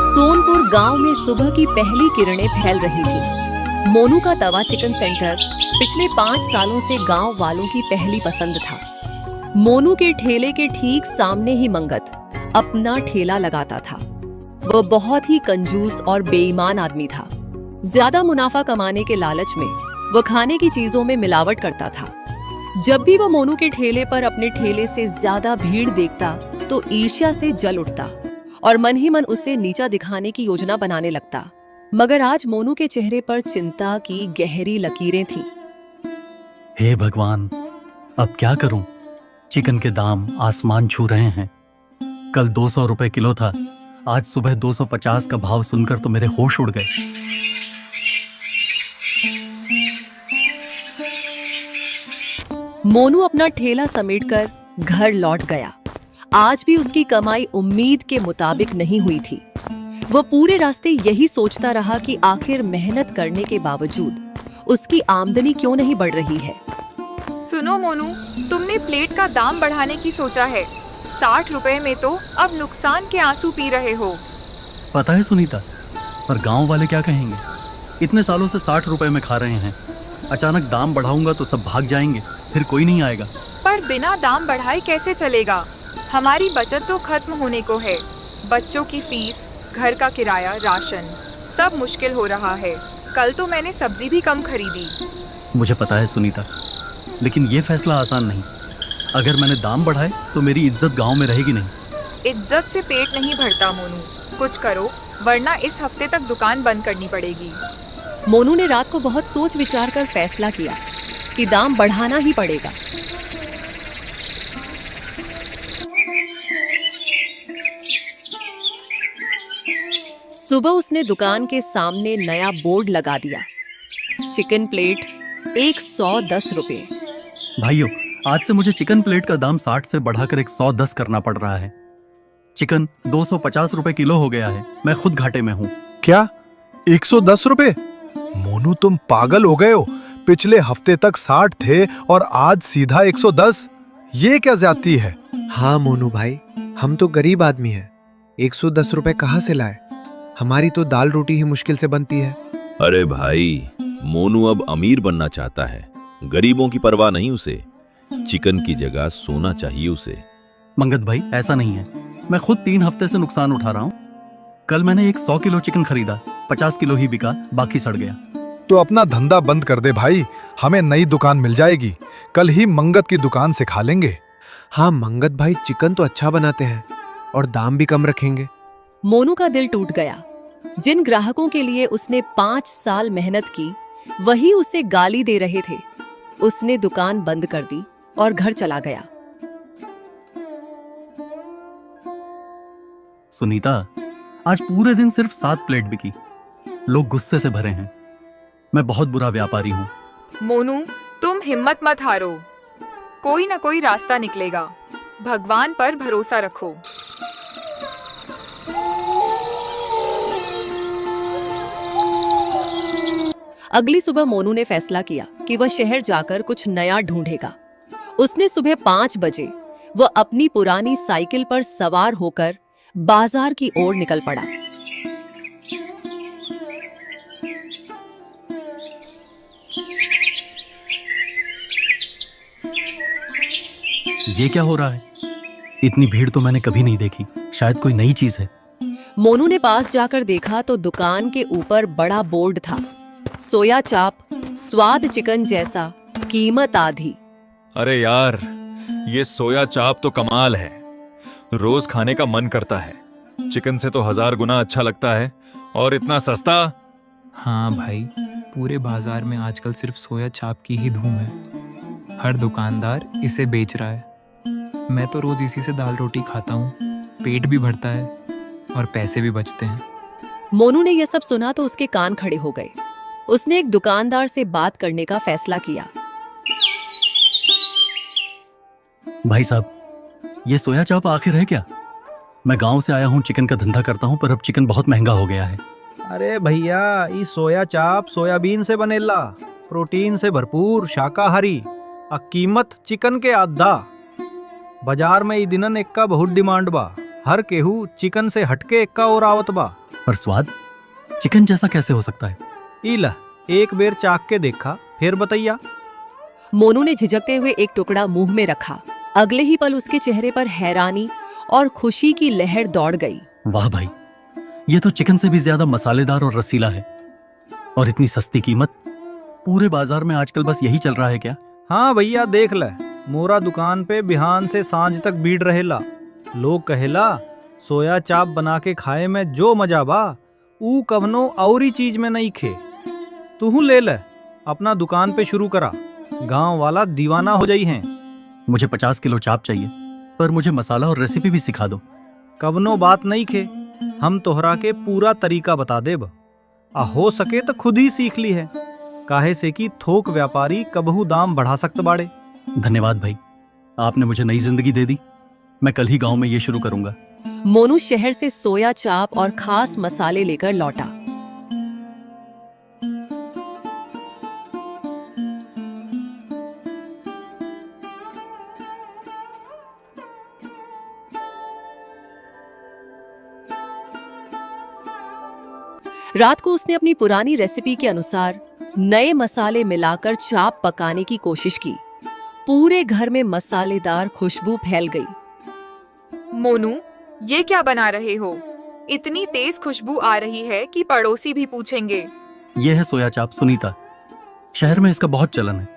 सोनपुर गांव में सुबह की पहली किरणें फैल रही थी। मोनू का तवा चिकन सेंटर पिछले 5 सालों से गांव वालों की पहली पसंद था। मोनू के ठेले के ठीक सामने ही मंगत अपना ठेला लगाता था। वह बहुत ही कंजूस और बेईमान आदमी था। ज्यादा मुनाफा कमाने के लालच में वह खाने की चीजों में मिलावट करता था। जब भी वह मोनू के ठेले पर अपने ठेले से ज्यादा भीड़ देखता तो ईर्ष्या से जल उठता और मन ही मन उसे नीचा दिखाने की योजना बनाने लगता। मगर आज मोनू के चेहरे पर चिंता की गहरी लकीरें थीं। हे भगवान, अब क्या करूं? चिकन के दाम आसमान छू रहे हैं। कल 200 रुपए किलो था, आज सुबह 250 का भाव सुनकर तो मेरे होश उड़ गए। मोनू अपना ठेला समेटकर घर लौट गया। आज भी उसकी कमाई उम्मीद के मुताबिक नहीं हुई थी। वह पूरे रास्ते यही सोचता रहा कि आखिर मेहनत करने के बावजूद उसकी आमदनी क्यों नहीं बढ़ रही है। सुनो मोनू, तुमने प्लेट का दाम बढ़ाने की सोचा है। 60 रुपए में तो अब नुकसान के आंसू पी रहे हो। पता है सुनीता, पर गांव वाले क्या कहेंगे? इतने सालों से 60 रुपए में खा रहे हैं, अचानक दाम बढ़ाऊंगा तो सब भाग जाएंगे, फिर कोई नहीं आएगा। पर बिना दाम बढ़ाए कैसे चलेगा? हमारी बचत तो खत्म होने को है। बच्चों की फीस, घर का किराया, राशन, सब मुश्किल हो रहा है। कल तो मैंने सब्जी भी कम खरीदी। मुझे पता है सुनीता, लेकिन ये फैसला आसान नहीं। अगर मैंने दाम बढ़ाए तो मेरी इज्जत गांव में रहेगी नहीं। इज्जत से पेट नहीं भरता मोनू, कुछ करो वरना इस हफ्ते तक दुकान बंद करनी पड़ेगी। मोनू ने रात को बहुत सोच विचार कर फैसला किया कि दाम बढ़ाना ही पड़ेगा। सुबह उसने दुकान के सामने नया बोर्ड लगा दिया। चिकन प्लेट 110 रुपए। भाइयों, आज से मुझे चिकन प्लेट का दाम 60 से बढ़ाकर 110 करना पड़ रहा है। चिकन 250 रुपए किलो हो गया है। मैं खुद घाटे में हूँ। क्या 110 रुपए? मोनू, तुम पागल हो गए हो। पिछले हफ्ते तक 60 थे और आज सीधा 110। ये क्या ज्यादती है? हाँ मोनू भाई, हम तो गरीब आदमी हैं। 110 रुपए कहाँ से लाए? हमारी तो दाल रोटी ही मुश्किल से बनती है। अरे भाई, मोनू अब अमीर बनना चाहता है। गरीबों की परवाह नहीं उसे। चिकन की जगह सोना चाहिए उसे। मंगत भाई, ऐसा नहीं है। मैं खुद 3 हफ्ते से नुकसान उठा रहा हूँ। कल मैंने 100 किलो चिकन खरीदा, 50 किलो ही बिका, बाकी सड़ गया। तो अपना धंधा बंद कर दे भाई, हमें नई दुकान मिल जाएगी। कल ही मंगत की दुकान से खा लेंगे। हाँ मंगत भाई, चिकन तो अच्छा बनाते हैं और दाम भी कम रखेंगे। मोनू का दिल टूट गया। जिन ग्राहकों के लिए उसने 5 साल मेहनत की, वही उसे गाली दे रहे थे। उसने दुकान बंद कर दी और घर चला गया। सुनीता, आज पूरे दिन सिर्फ 7 प्लेट बिकी। लोग गुस्से से भरे हैं। मैं बहुत बुरा व्यापारी हूँ। मोनू, तुम हिम्मत मत हारो। कोई ना कोई रास्ता निकलेगा। भगवान पर भरोसा रखो। अगली सुबह मोनू ने फैसला किया कि वह शहर जाकर कुछ नया ढूंढेगा। उसने सुबह 5 बजे वह अपनी पुरानी साइकिल पर सवार होकर बाजार की ओर निकल पड़ा। ये क्या हो रहा है? इतनी भीड़ तो मैंने कभी नहीं देखी। शायद कोई नई चीज है। मोनू ने पास जाकर देखा तो दुकान के ऊपर बड़ा बोर्ड था। सोया चाप, स्वाद चिकन जैसा, कीमत आधी। अरे यार, ये सोया चाप तो कमाल है। रोज खाने का मन करता है। चिकन से तो 1000 गुना अच्छा लगता है, और इतना सस्ता। हाँ भाई, पूरे बाजार में आजकल सिर्फ सोया चाप की ही धूम है। हर दुकानदार इसे बेच रहा है। मैं तो रोज इसी से दाल रोटी खाता हूँ। पेट भी भरता है और पैसे भी बचते हैं। मोनू ने यह सब सुना तो उसके कान खड़े हो गए। उसने एक दुकानदार से बात करने का फैसला किया। भाई साहब, ये सोया चाप आखिर है क्या? मैं गांव से आया हूँ, चिकन का धंधा करता हूँ, पर अब चिकन बहुत महंगा हो गया है। अरे भैया, ई सोया चाप सोयाबीन से बनेला, प्रोटीन से भरपूर, शाकाहारी। कीमत चिकन के आधा। बाजार में ई दिनन एक्का बहुत डिमांड बा। हर केहू चिकन से हटके एक्का और आवत बा। पर स्वाद चिकन जैसा कैसे हो सकता है? ई ला एक बेर चाक के देखा फिर बतैया। मोनू ने झिझकते हुए एक टुकड़ा मुंह में रखा। अगले ही पल उसके चेहरे पर हैरानी और खुशी की लहर दौड़ गई। वाह भाई, ये तो चिकन से भी ज्यादा मसालेदार और रसीला है। और इतनी सस्ती कीमत। पूरे बाजार में आजकल बस यही चल रहा है क्या? हाँ भैया देख ले, मोरा दुकान पे बिहान से सांझ तक भीड़ रहेला। लोग कहेला सोया चाप बना के खाए में जो मजा बा ऊ कवनो औरी चीज में नहीं खे। तू ले ले, अपना दुकान पे शुरू करा। गांव वाला दीवाना हो जाई हैं। मुझे 50 किलो चाप चाहिए, पर मुझे मसाला और रेसिपी भी सिखा दो। कवनो बात नहीं खे, हम तोहरा के पूरा तरीका बता देब। आ हो सके तो खुद ही सीख ली है, काहे से कि थोक व्यापारी कबहू दाम बढ़ा सकते बाड़े। धन्यवाद भाई, आपने मुझे नई जिंदगी दे दी। मैं कल ही गांव में ये शुरू करूंगा। मोनू शहर से सोया चाप और खास मसाले लेकर लौटा। रात को उसने अपनी पुरानी रेसिपी के अनुसार नए मसाले मिलाकर चाप पकाने की कोशिश की। पूरे घर में मसालेदार खुशबू फैल गई। मोनू, ये क्या बना रहे हो? इतनी तेज खुशबू आ रही है कि पड़ोसी भी पूछेंगे। ये है सोया चाप सुनीता। शहर में इसका बहुत चलन है।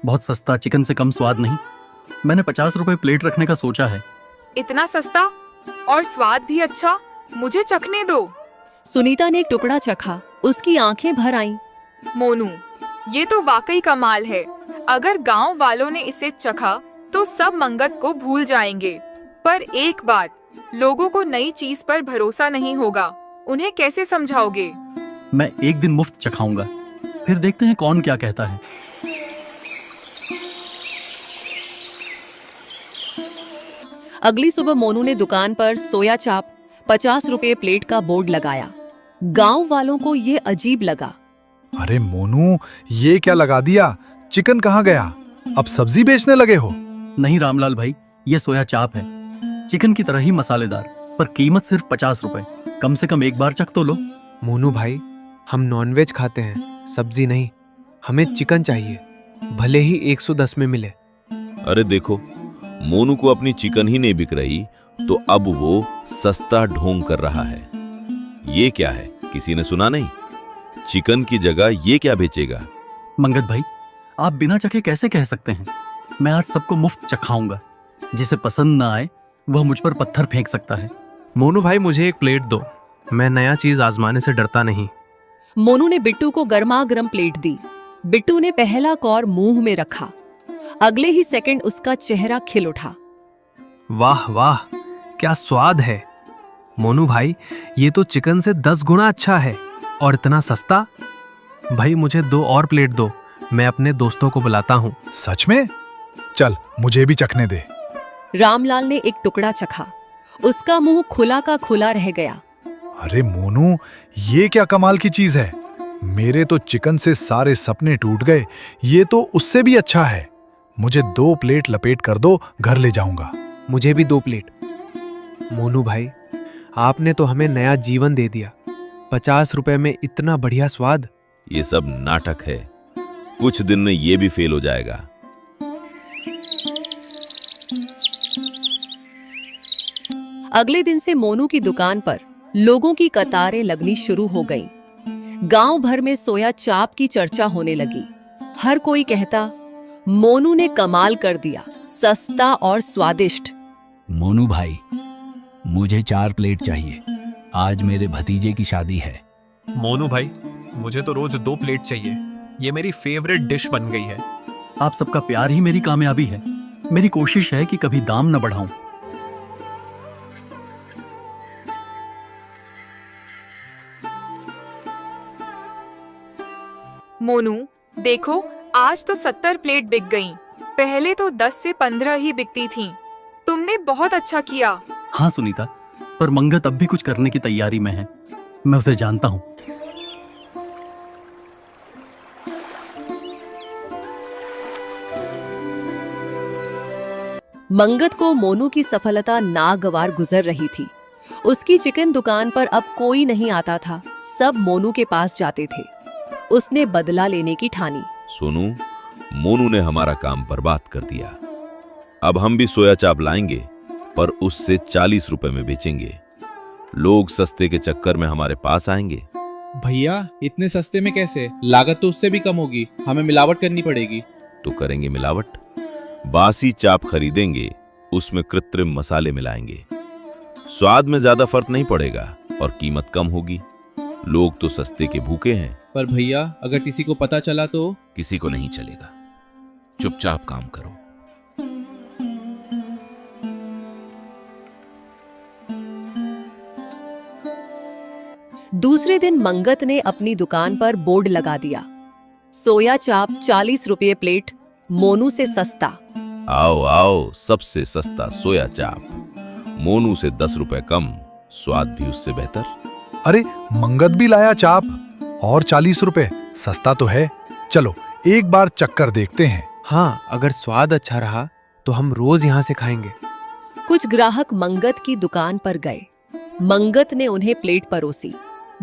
बहुत सस्ता, चिकन से कम स्वाद नहीं। मैंने 50 रुपए प्लेट रखने का सोचा है। इतना सस्ता और स्वाद भी अच्छा? मुझे चखने दो। सुनीता ने एक टुकड़ा चखा, उसकी आंखें भर आईं। मोनू, ये तो वाकई कमाल है। अगर गांव वालों ने इसे चखा तो सब मंगत को भूल जाएंगे। पर एक बात, लोगों को नई चीज पर भरोसा नहीं होगा। उन्हें कैसे समझाओगे? मैं एक दिन मुफ्त चखाऊंगा, फिर देखते हैं कौन क्या कहता है। अगली सुबह मोनू ने दुकान पर सोया चाप 50 रुपए प्लेट का बोर्ड लगाया। गांव वालों को ये अजीब लगा। अरे मोनू, ये क्या लगा दिया? चिकन कहाँ गया? अब सब्जी बेचने लगे हो? नहीं रामलाल भाई, ये सोया चाप है। चिकन की तरह ही मसालेदार, पर कीमत सिर्फ 50 रुपए। कम से कम एक बार चख तो लो। मोनू भाई, हम नॉनवेज खाते हैं, सब्जी नहीं। हमें चिकन चाहिए, भले ही 110 में मिले। अरे देखो, मोनू को अपनी चिकन ही नहीं बिक रही तो अब वो सस्ता ढोंग कर रहा है। ये क्या है? किसी ने सुना नहीं? चिकन की जगह ये क्या बेचेगा? मंगत भाई, आप बिना चखे कैसे कह सकते हैं? मैं आज सबको मुफ्त चखाऊंगा। जिसे पसंद ना आए वह मुझ पर पत्थर फेंक सकता है। मोनू भाई, मुझे एक प्लेट दो। मैं नया चीज आजमाने से डरता नहीं। मोनू ने बिट्टू को गर्मा-गर्म प्लेट दी। बिट्टू ने पहला कौर मुंह में रखा। अगले ही सेकंड उसका चेहरा खिल उठा। वाह वाह, क्या स्वाद है। मोनू भाई, ये तो चिकन से 10 गुना अच्छा है और इतना सस्ता। भाई मुझे 2 और प्लेट दो, मैं अपने दोस्तों को बुलाता हूँ। सच में? चल मुझे भी चखने दे। रामलाल ने एक टुकड़ा चखा। उसका मुंह खुला का खुला रह गया। अरे मोनू, ये क्या कमाल की चीज है? मेरे तो चिकन से सारे सपने टूट गए। ये तो उससे भी अच्छा है। मुझे 2 प्लेट लपेट कर दो, घर ले जाऊंगा। मुझे भी 2 प्लेट। मोनू भाई, आपने तो हमें नया जीवन दे दिया। 50 रुपए में इतना बढ़िया स्वाद। ये सब नाटक है। कुछ दिन में ये भी फेल हो जाएगा। अगले दिन से मोनू की दुकान पर लोगों की कतारें लगनी शुरू हो गईं। गांव भर में सोया चाप की चर्चा होने लगी। हर कोई कहता, मोनू ने कमाल कर दिया, सस्ता और स्वादिष्ट। मोनू भाई, मुझे 4 प्लेट चाहिए। आज मेरे भतीजे की शादी है। मोनू भाई, मुझे तो रोज 2 प्लेट चाहिए। ये मेरी फेवरेट डिश बन गई है। आप सबका प्यार ही मेरी कामयाबी है। मेरी कोशिश है कि कभी दाम न बढ़ाऊं। मोनू, देखो, आज तो 70 प्लेट बिक गईं। पहले तो 10 से 15 ही बिकती थीं। तुमने बहुत अच्छा किया। हाँ सुनीता, पर मंगत अब भी कुछ करने की तैयारी में है। मैं उसे जानता हूं। मंगत को मोनू की सफलता नागवार गुजर रही थी। उसकी चिकन दुकान पर अब कोई नहीं आता था, सब मोनू के पास जाते थे। उसने बदला लेने की ठानी। सोनू, मोनू ने हमारा काम बर्बाद कर दिया। अब हम भी सोया चाप लाएंगे, पर उससे 40 रुपए में बेचेंगे। लोग सस्ते के चक्कर में हमारे पास आएंगे। भैया इतने सस्ते में कैसे? लागत तो उससे भी कम होगी, हमें मिलावट करनी पड़ेगी। तो करेंगे मिलावट। बासी चाप खरीदेंगे, उसमें कृत्रिम मसाले मिलाएंगे। स्वाद में ज्यादा फर्क नहीं पड़ेगा और कीमत कम होगी। लोग तो सस्ते के भूखे हैं। पर भैया अगर किसी को पता चला तो? किसी को नहीं चलेगा, चुपचाप काम करो। दूसरे दिन मंगत ने अपनी दुकान पर बोर्ड लगा दिया, सोया चाप 40 रुपये प्लेट, मोनू से सस्ता। आओ आओ, सबसे सस्ता सोया चाप, मोनू से 10 रुपए कम, स्वाद भी उससे बेहतर। अरे मंगत भी लाया चाप, और 40 रुपए, सस्ता तो है। चलो एक बार चक्कर देखते हैं। हाँ, अगर स्वाद अच्छा रहा तो हम रोज यहाँ से खाएंगे। कुछ ग्राहक मंगत की दुकान पर गए। मंगत ने उन्हें प्लेट परोसी।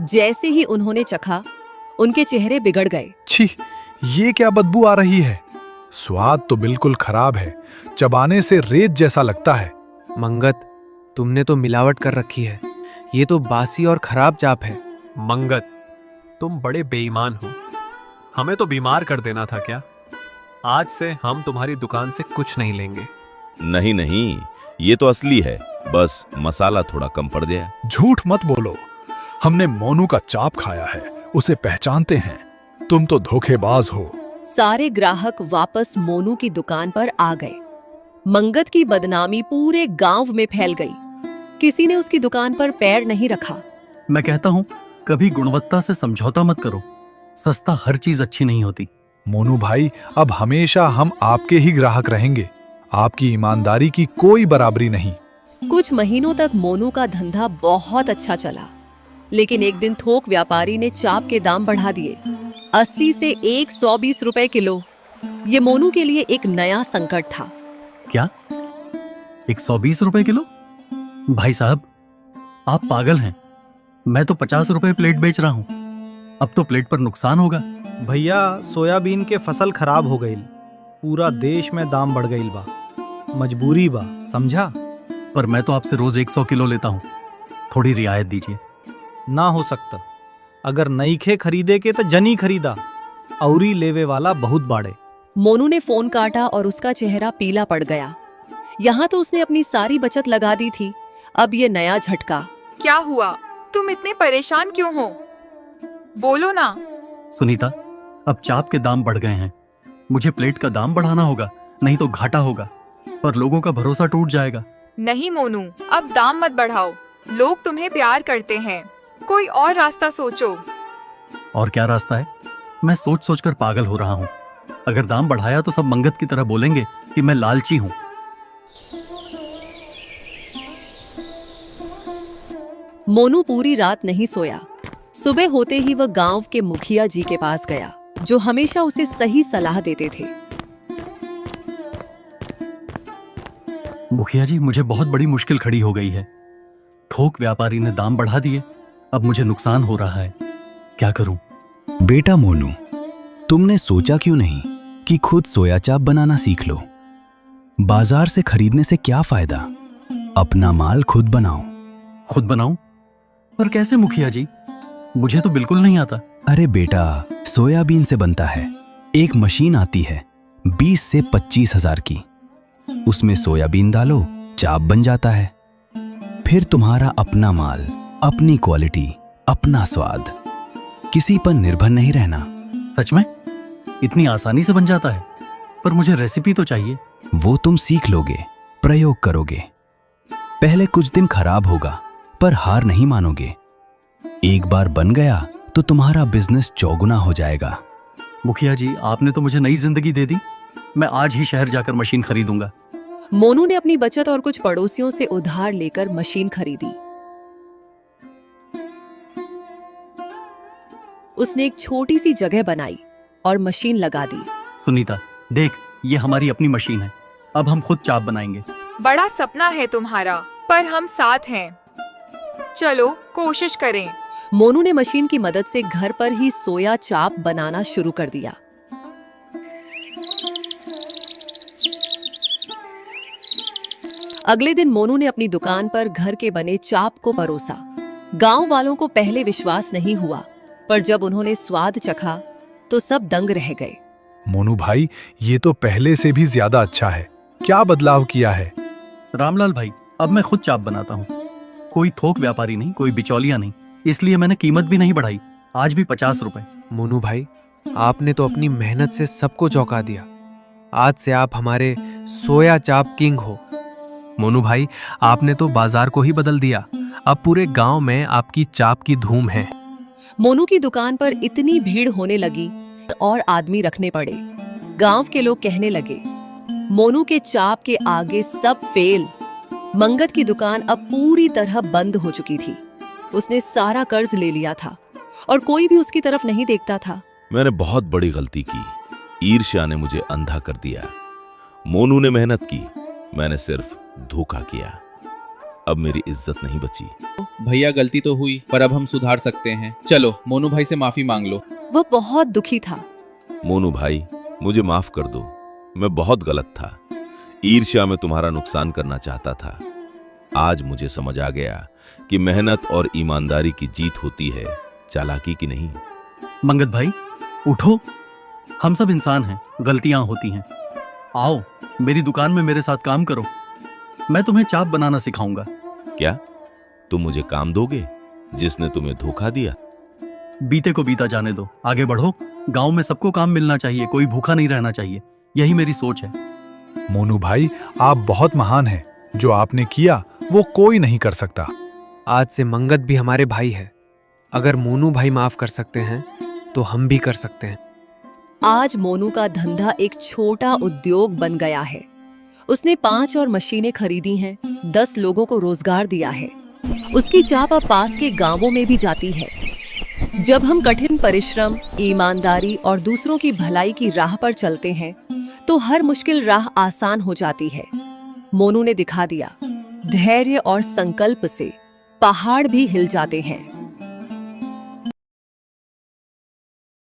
जैसे ही उन्होंने चखा, उनके चेहरे बिगड़ गए। छी, ये क्या बदबू आ रही है? स्वाद तो बिल्कुल खराब है, चबाने से रेत जैसा लगता है। मंगत, तुमने तो मिलावट कर रखी है। ये तो बासी और खराब चाप है। मंगत, तुम बड़े बेईमान हो। हमें तो बीमार कर देना था क्या? आज से हम तुम्हारी दुकान से कुछ नहीं लेंगे। नहीं नहीं, ये तो असली है, बस मसाला थोड़ा कम पड़ गया। झूठ मत बोलो, हमने मोनू का चाप खाया है, उसे पहचानते हैं। तुम तो धोखेबाज हो। सारे ग्राहक वापस मोनू की दुकान पर आ गए। मंगत की बदनामी पूरे गांव में फैल गई। किसी ने उसकी दुकान पर पैर नहीं रखा। मैं कहता हूँ, कभी गुणवत्ता से समझौता मत करो। सस्ता हर चीज अच्छी नहीं होती। मोनू भाई, अब हमेशा हम आपके ही ग्राहक रहेंगे। आपकी ईमानदारी की कोई बराबरी नहीं। कुछ महीनों तक मोनू का धंधा बहुत अच्छा चला, लेकिन एक दिन थोक व्यापारी ने चाप के दाम बढ़ा दिए, 80 से 120 रुपए किलो। ये मोनू के लिए एक नया संकट था। क्या 120 रुपए किलो? भाई साहब, आप पागल हैं। मैं तो 50 रुपए प्लेट बेच रहा हूं। अब तो प्लेट पर नुकसान होगा। भैया सोयाबीन के फसल खराब हो गई, पूरा देश में दाम बढ़ गई बा, मजबूरी बा, समझा? पर मैं तो आपसे रोज 100 किलो लेता हूं, थोड़ी रियायत दीजिए। ना हो सकता। अगर नईखे खरीदे के तो जनी खरीदा, औरी लेवे वाला बहुत बाड़े। मोनू ने फोन काटा और उसका चेहरा पीला पड़ गया। यहाँ तो उसने अपनी सारी बचत लगा दी थी, अब ये नया झटका। क्या हुआ? तुम इतने परेशान क्यों हो? बोलो ना। सुनीता, अब चाप के दाम बढ़ गए हैं। मुझे प्लेट का दाम बढ़ाना होगा, नहीं तो घाटा होगा, पर लोगों का भरोसा टूट जाएगा। नहीं मोनू, अब दाम मत बढ़ाओ। लोग तुम्हें प्यार करते हैं, कोई और रास्ता सोचो। और क्या रास्ता है? मैं सोच सोच कर पागल हो रहा हूँ। अगर दाम बढ़ाया तो सब मंगत की तरह बोलेंगे कि मैं लालची हूँ। मोनू पूरी रात नहीं सोया। सुबह होते ही वह गांव के मुखिया जी के पास गया, जो हमेशा उसे सही सलाह देते थे। मुखिया जी, मुझे बहुत बड़ी मुश्किल खड़ी हो गई है। थोक व्यापारी ने दाम बढ़ा दिए, अब मुझे नुकसान हो रहा है। क्या करूं? बेटा मोनू, तुमने सोचा क्यों नहीं कि खुद सोया चाप बनाना सीख लो? बाजार से खरीदने से क्या फायदा? अपना माल खुद बनाओ। खुद बनाऊं? पर कैसे मुखिया जी? मुझे तो बिल्कुल नहीं आता। अरे बेटा, सोयाबीन से बनता है। एक मशीन आती है 20 से 25 हजार की। उसमें सोयाबीन डालो, चाप बन जाता है। फिर तुम्हारा अपना माल, अपनी क्वालिटी, अपना स्वाद। किसी पर निर्भर नहीं रहना। सच में? इतनी आसानी से बन जाता है? पर मुझे रेसिपी तो चाहिए। वो तुम सीख लोगे, प्रयोग करोगे। पहले कुछ दिन खराब होगा, पर हार नहीं मानोगे। एक बार बन गया तो तुम्हारा बिजनेस चौगुना हो जाएगा। मुखिया जी, आपने तो मुझे नई जिंदगी दे दी। मैं आज ही शहर जाकर मशीन खरीदूंगा। मोनू ने अपनी बचत और कुछ पड़ोसियों से उधार लेकर मशीन खरीदी। उसने एक छोटी सी जगह बनाई और मशीन लगा दी। सुनीता, देख, ये हमारी अपनी मशीन है। अब हम खुद चाप बनाएंगे। बड़ा सपना है तुम्हारा, पर हम साथ हैं। चलो कोशिश करें। मोनू ने मशीन की मदद से घर पर ही सोया चाप बनाना शुरू कर दिया। अगले दिन मोनू ने अपनी दुकान पर घर के बने चाप को परोसा। गांव वालों को पहले विश्वास नहीं हुआ, पर जब उन्होंने स्वाद चखा तो सब दंग रह गए। मोनू भाई, ये तो पहले से भी ज्यादा अच्छा है। क्या बदलाव किया है? रामलाल भाई, अब मैं खुद चाप बनाता हूँ। कोई थोक व्यापारी नहीं, कोई बिचौलिया नहीं, इसलिए मैंने कीमत भी नहीं बढ़ाई। आज भी 50 रुपए। मोनू भाई, आपने तो अपनी मेहनत से सबको चौंका दिया। आज से आप हमारे सोया चाप किंग हो। मोनू भाई, आपने तो बाजार को ही बदल दिया। अब पूरे गांव में आपकी चाप की धूम है। मोनू की दुकान पर इतनी भीड़ होने लगी और आदमी रखने पड़े। गांव के लोग कहने लगे, मोनू के चाप के आगे सब फेल। मंगत की दुकान अब पूरी तरह बंद हो चुकी थी। उसने सारा कर्ज ले लिया था और कोई भी उसकी तरफ नहीं देखता था। मैंने बहुत बड़ी गलती की। ईर्ष्या ने मुझे अंधा कर दिया। मोनू ने मेहनत की, मैंने सिर्फ धोखा किया। अब मेरी इज्जत नहीं बची। भैया, गलती तो हुई, पर अब हम सुधार सकते हैं। चलो मोनू भाई से माफी मांग लो। वह बहुत दुखी था। मोनू भाई, मुझे माफ कर दो। मैं बहुत गलत था। ईर्ष्या में तुम्हारा नुकसान करना चाहता था। आज मुझे समझ आ गया कि मेहनत और ईमानदारी की जीत होती है, चालाकी की नहीं। मंगत भाई, उठो। हम सब इंसान हैं, गलतियां होती हैं। आओ, मेरी दुकान में मेरे साथ काम करो। मैं तुम्हें चाप बनाना सिखाऊंगा। क्या तुम मुझे काम दोगे, जिसने तुम्हें धोखा दिया? बीते को बीता जाने दो, आगे बढ़ो। गांव में सबको काम मिलना चाहिए, कोई भूखा नहीं रहना चाहिए। यही मेरी सोच है। मोनू भाई, आप बहुत महान हैं। जो आपने किया वो कोई नहीं कर सकता। आज से मंगत भी हमारे भाई है। अगर मोनू भाई माफ कर सकते हैं तो हम भी कर सकते हैं। आज मोनू का धंधा एक छोटा उद्योग बन गया है। उसने 5 और मशीनें खरीदी हैं, 10 लोगों को रोजगार दिया है। उसकी चाप अब पास के गांवों में भी जाती है। जब हम कठिन परिश्रम, ईमानदारी और दूसरों की भलाई की राह पर चलते हैं तो हर मुश्किल राह आसान हो जाती है। मोनू ने दिखा दिया, धैर्य और संकल्प से पहाड़ भी हिल जाते हैं।